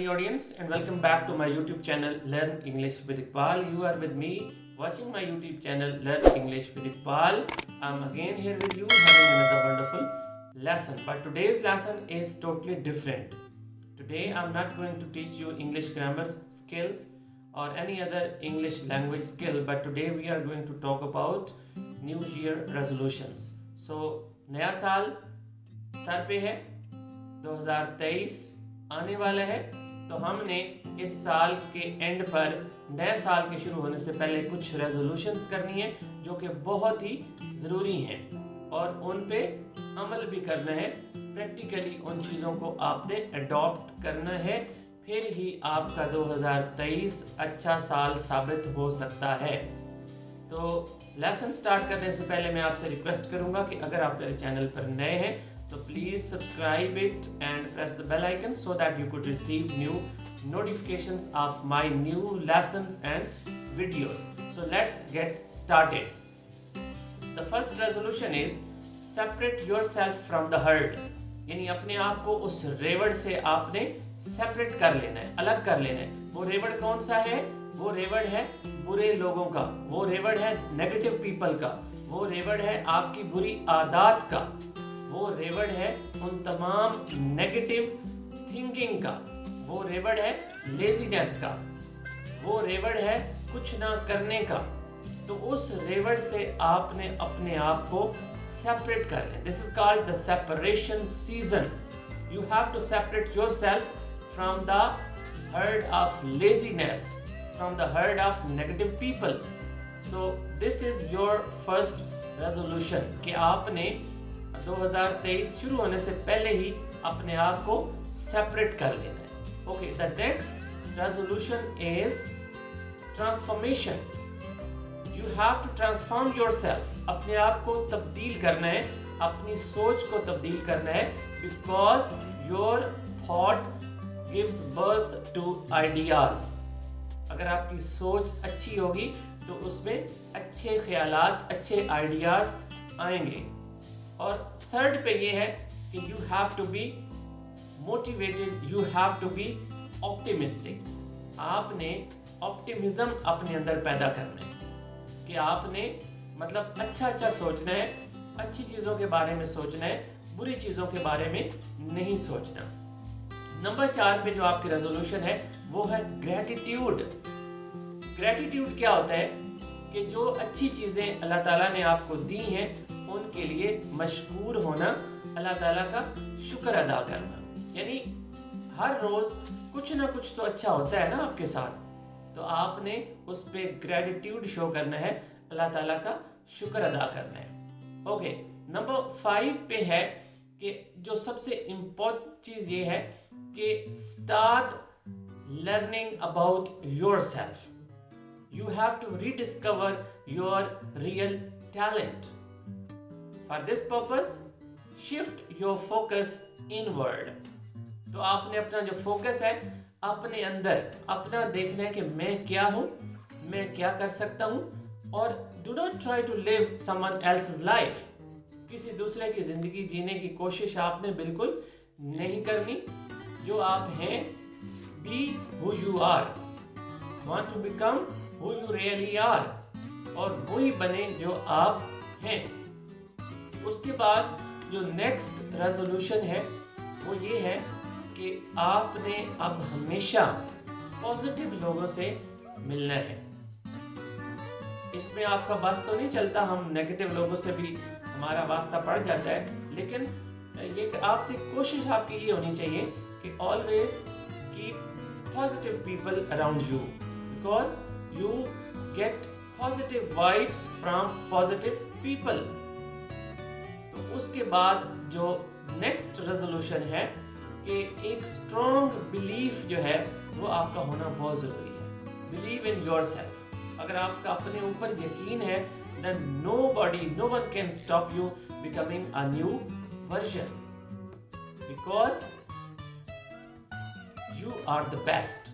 audience, and welcome back to my YouTube channel Learn English with Iqbal. You are with me watching my YouTube channel Learn English with Iqbal. I'm again here with you having another wonderful lesson. But today's lesson is totally different. Today I'm not going to teach you English grammar skills or any other English language skill, but today we are going to talk about New Year resolutions. So नया साल sir पे है, 2023 आने वाला है, तो हमने इस साल के एंड पर नए साल के शुरू होने से पहले कुछ रेजोल्यूशंस करनी है जो कि बहुत ही ज़रूरी हैं और उन पे अमल भी करना है। प्रैक्टिकली उन चीज़ों को आपने अडॉप्ट करना है, फिर ही आपका 2023 अच्छा साल साबित हो सकता है। तो लेसन स्टार्ट करने से पहले मैं आपसे रिक्वेस्ट करूंगा कि अगर आप मेरे चैनल पर नए हैं तो please subscribe it and press the bell icon so that you could receive new notifications of my new lessons and videos. So let's get started. The first resolution is separate yourself from the herd. यानी अपने आप को उस रेवड़ से आपने separate कर लेना है, अलग कर लेना है। वो रेवड़ कौन सा है? वो रेवड़ है बुरे लोगों का, वो रेवड़ है नेगेटिव पीपल का, वो रेवड़ है आपकी बुरी आदत का, वो रेवड़ है उन तमाम नेगेटिव थिंकिंग का, वो रेवड़ है लेजीनेस का, वो रेवड़ है कुछ ना करने का। तो उस रेवड़ से आपने अपने आप को सेपरेट कर लें। This is called the separation season. You have to separate yourself from the herd of laziness, from the herd of negative people. So this is your first resolution कि आपने 2023 शुरू होने से पहले ही अपने आप को सेपरेट कर लेना है। Okay, the next resolution is transformation. You have to transform yourself. अपने आप को तब्दील करना है, अपनी सोच को तब्दील करना है, because your thought gives birth to ideas. अगर आपकी सोच अच्छी होगी तो उसमें अच्छे ख्यालात, अच्छे आइडियाज आएंगे। और थर्ड पे ये है कि you have to be motivated, you have to be optimistic. आपने ऑप्टिमिज्म अपने अंदर पैदा करना है कि आपने मतलब अच्छा सोचना है, अच्छी चीज़ों के बारे में सोचना है, बुरी चीज़ों के बारे में नहीं सोचना। नंबर 4 पे जो आपकी रेजोल्यूशन है वो है ग्रैटिट्यूड। ग्रैटिट्यूड क्या होता है कि जो अच्छी चीज़ें अल्लाह ताला ने आपको दी हैं उनके लिए मशकूर होना, अल्लाह ताला का शुक्र अदा करना। यानी हर रोज़ कुछ ना कुछ तो अच्छा होता है ना आपके साथ, तो आपने उस पर ग्रैटिट्यूड शो करना है, अल्लाह ताला का शुक्र अदा करना है। ओके, नंबर 5 पे है कि जो सबसे इम्पोर्टेंट चीज़ ये है कि start learning about yourself. You have to rediscover your real talent. For this purpose shift your focus inward. तो आपने अपना जो फोकस है अपने अंदर अपना देखना है कि मैं क्या हूँ, मैं क्या कर सकता हूँ, और do not try to live someone else's life. किसी दूसरे की जिंदगी जीने की कोशिश आपने बिल्कुल नहीं करनी। जो आप हैं, be who you are, want to become who you really are, और वही बने जो आप हैं। उसके बाद जो नेक्स्ट रेजोल्यूशन है वो ये है कि आपने अब हमेशा पॉजिटिव लोगों से मिलना है। इसमें आपका बस तो नहीं चलता, हम नेगेटिव लोगों से भी हमारा वास्ता पड़ जाता है, लेकिन ये आपकी कोशिश आपकी ये होनी चाहिए कि always keep positive people around you, because you get positive vibes from positive people. तो उसके बाद जो नेक्स्ट रेजोल्यूशन है कि एक स्ट्रॉन्ग बिलीफ जो है वो आपका होना बहुत ज़रूरी है। Believe in yourself. अगर आपका अपने ऊपर यकीन है, then no one can stop you becoming a new version, because you are the best.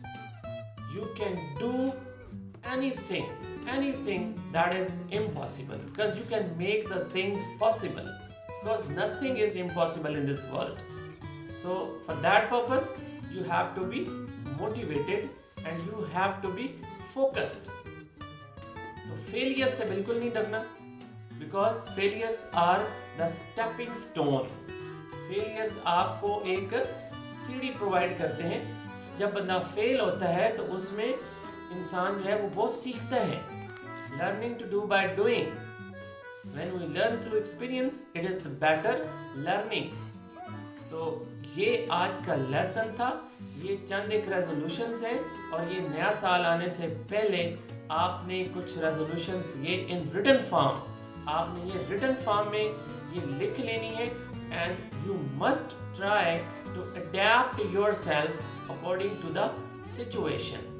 You can do anything that is impossible, because you can make the things possible, because nothing is impossible in this world. So for that purpose you have to be motivated and you have to be focused. तो failure से बिल्कुल नहीं डरना, because failures are the stepping stone. Failures आपको एक सीढ़ी provide करते हैं. जब बंदा फेल होता है तो उसमें इंसान जो है वो बहुत सीखता है. Learning to do by doing. When we learn through experience it is the better learning. तो ये आज का लेसन था. ये चंद एक रेजोल्यूशंस हैं और ये नया साल आने से पहले आपने कुछ रेजोल्यूशंस ये इन रिटन फॉर्म, आपने ये रिटन फॉर्म में ये लिख लेनी है. And you must try to adapt yourself according to the situation,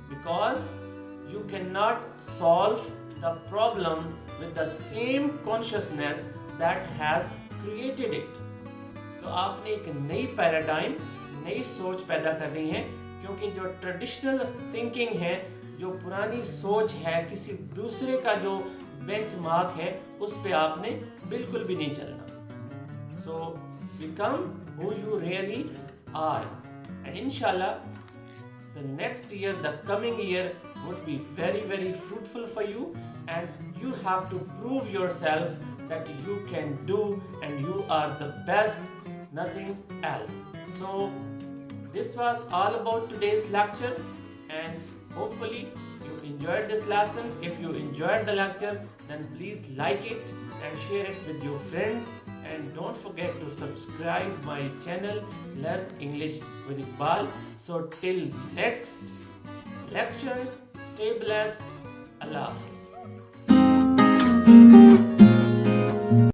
because you cannot solve the problem with the same consciousness that has created it. तो आपने एक नई पैराडाइम, नई सोच पैदा करनी है, क्योंकि जो ट्रेडिशनल थिंकिंग है, जो पुरानी सोच है, किसी दूसरे का जो बेंचमार्क है, उस पे आपने बिल्कुल भी नहीं चलना. So become who you really are, and इंशाल्लाह the next year, the coming year would be very, very fruitful for you, and you have to prove yourself that you can do and you are the best, nothing else. So this was all about today's lecture, and hopefully you enjoyed this lesson. If you enjoyed the lecture, then please like it and share it with your friends, and don't forget to subscribe my channel Learn English with Iqbal. So till next lecture, stay blessed. Allah Hafiz.